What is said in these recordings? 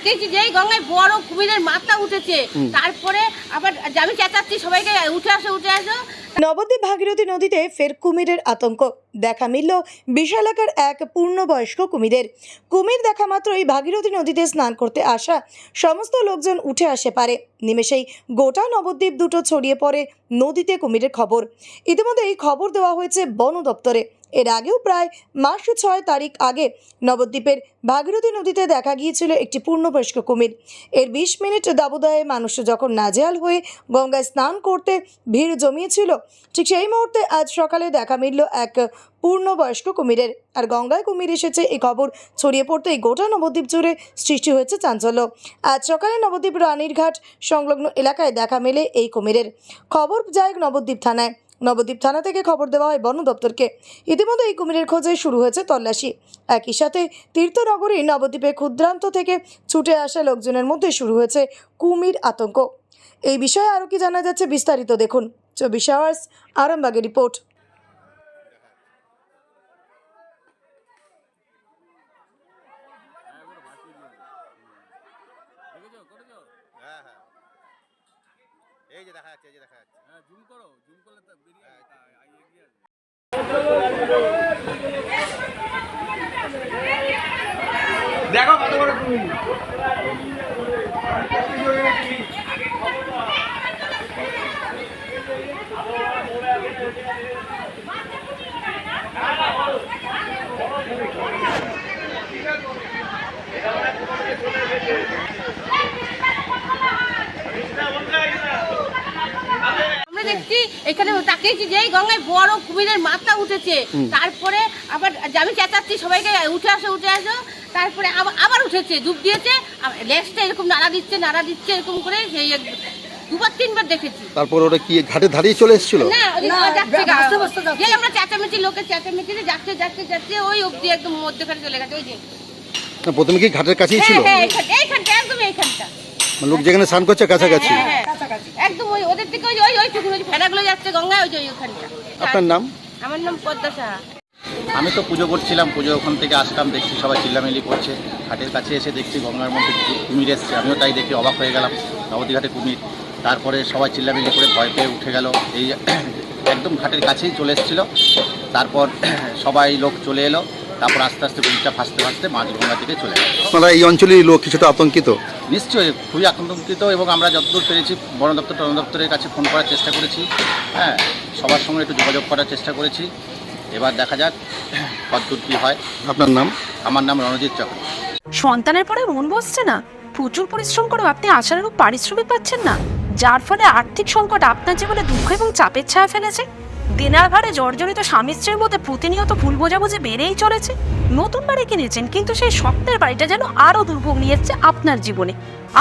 তাকিয়েছি যেই গঙ্গায় বড় কুমিরের মাথা উঠেছে, তারপরে আবার আমি চেঁচাচ্ছি সবাইকে উঠে আসো। নবদ্বীপ ভাগীরথী নদীতে ফের কুমিরের আতঙ্ক দেখা মিলল বিশালাকার এক পূর্ণবয়স্ক কুমির দেখা মাত্রই ভাগীরথী নদীতে স্নান করতে আসা সমস্ত লোকজন উঠে আসে পারে নিমেষেই গোটা নবদ্বীপ দুটো ছড়িয়ে পড়ে নদীতে কুমিরের খবর। ইতিমধ্যে এই খবর দেওয়া হয়েছে বন দপ্তরে। এর আগেও প্রায় মাস 6 তারিখ আগে নবদ্বীপের ভাগীরথী নদীতে দেখা গিয়েছিল একটি পূর্ণবয়স্ক কুমির। এর 20 মিনিট দাবদাহে মানুষ যখন নাজেহাল হয়ে গঙ্গায় স্নান করতে ভিড় জমিয়েছিল, ঠিক সেই মুহূর্তে আজ সকালে দেখা মিলল এক পূর্ণবয়স্ক কুমিরের। আর গঙ্গায় কুমির এসেছে এই খবর ছড়িয়ে পড়তেই গোটা নবদ্বীপ জুড়ে সৃষ্টি হয়েছে চাঞ্চল্য। আজ সকালে নবদ্বীপ রানীরঘাট সংলগ্ন এলাকায় দেখা মেলে এই কুমিরের। খবর যায় নবদ্বীপ থানায়। নবদ্বীপ থানা থেকে খবর দেওয়া হয় বন দপ্তরকে। ইতিমধ্যে এই কুমিরের খোঁজে শুরু হয়েছে তল্লাশি। একই সাথে তীর্থনগরী নবদ্বীপে ক্ষুদ্রান্ত থেকে ছুটে আসা লোকজনের মধ্যে শুরু হয়েছে কুমির আতঙ্ক। এই বিষয়ে আরও কি জানা যাচ্ছে বিস্তারিত দেখুন 24 আওয়ার্স আরামবাগের রিপোর্ট। এই যে দেখা যাচ্ছে, হ্যাঁ জুম করলে তো বেরিয়ে এগিয়ে আসবে। দেখো কত বড় কুমির। আমরা দেখছি এখানে তাকিয়েছি যেই গঙ্গায় বড় কুমিরের মাথা উঠেছে, তারপরে আবার আমি চেঁচাচ্ছি সবাইকে উঠে আসো। তারপরে আবার উঠেছে, ডুব দিয়েছে, লেজটা এরকম নাড়া দিচ্ছে এরকম করে। সেই 2-3বার দেখেছি। তারপর ওটা কি ঘাটে দাঁড়িয়ে চলে এসেছিল? না, আমরা চেঁচামেচি, লোকের চেঁচামেচি যাচ্ছে ওই অব্দি একদম মধ্যখানে চলে গেছে। ওই যে না, প্রথমে কি ঘাটের কাছেই ছিল? এইখানটা একদম এইখানটা লোক যেখানে স্নান করছে কাছাকাছি? একদম ওই ওদের থেকে ওই ফেরাগুলো যাচ্ছে গঙ্গায়, ওইখানটা। আপনার নাম? আমার নাম পদ্মা সাহা। আমি তো পুজো করছিলাম, পুজো ওখান থেকে আসলাম, দেখছি সবাই চিল্লামিল্লি করছে। ঘাটের কাছে এসে দেখছি গঙ্গার মধ্যে কুমির এসছে। আমিও তাই দেখে অবাক হয়ে গেলাম, নবদ্বীপ ঘাটে কুমির। তারপরে সবাই চিল্লামিল্লি করে ভয় পেয়ে উঠে গেল। এই একদম ঘাটের কাছেই চলে এসেছিলো। তারপর সবাই লোক চলে এলো। তারপর আস্তে আস্তে কুমিরটা ভাসতে মাঝ গঙ্গা থেকে চলে গেল। আপনারা এই অঞ্চলের লোক কিছুটা আতঙ্কিত? নিশ্চয়ই খুবই আতঙ্কিত, এবং আমরা যতদূর পেরেছি বন দপ্তরের কাছে ফোন করার চেষ্টা করেছি। হ্যাঁ, সবার সঙ্গে একটু যোগাযোগ করার চেষ্টা করেছি। এবার দেখা যাক কতদূর কী হয়। আপনার নাম? আমার নাম রণজিৎ চক্র। সন্তানের পরে মন বসছে না, প্রচুর পরিশ্রম করেও আপনি আশানুরূপ পারিশ্রমিক পাচ্ছেন না, যার ফলে আর্থিক সংকট আপনার জীবনে দুঃখ এবং চাপের ছায়া ফেলেছে। দিনার ভারে জর্জরিত স্বামী স্ত্রীর মধ্যে প্রতিনিয়ত ভুল বোঝাবুঝি বেড়েই চলেছে। নতুন বাড়ি কিনেছেন, কিন্তু সেই স্বপ্নের বাড়িটা যেন আরও দুর্ভোগ নিয়ে এসছে আপনার জীবনে।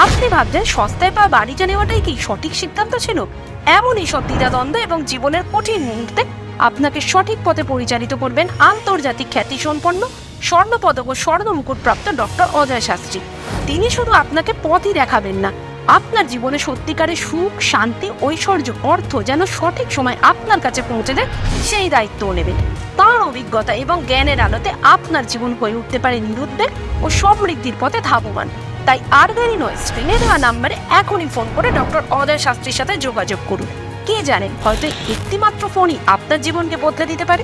আপনি ভাবছেন সস্তায় পাওয়া বাড়িটা নেওয়াটাই কি সঠিক সিদ্ধান্ত ছিল? এমনই সব দ্বিধাদ্বন্দ্ব এবং জীবনের কঠিন মুহূর্তে আপনাকে সঠিক পথে পরিচালিত করবেন আন্তর্জাতিক খ্যাতিসম্পন্ন স্বর্ণপদক ও স্বর্ণ মুকুটপ্রাপ্ত ডক্টর অজয় শাস্ত্রী। তিনি শুধু আপনাকে পথই দেখাবেন না, আপনার জীবনে সত্যিকারের সুখ, শান্তি, ঐশ্বর্য, অর্থ যেন সঠিক সময় আপনার কাছে পৌঁছে দেয় সেই দায়িত্বও নেবেন। তাঁর অভিজ্ঞতা এবং জ্ঞানের আলোতে আপনার জীবন হয়ে উঠতে পারে নিরুদ্বেগ ও সমৃদ্ধির পথে ধাবমান। তাই আর দেরি নয়, স্ক্রিনে দেওয়া নাম্বারে এখনই ফোন করে ডক্টর অজয় শাস্ত্রীর সাথে যোগাযোগ করুন। কে জানেন, হয়তো একটিমাত্র ফোনই আপনার জীবনকে বদলে দিতে পারে।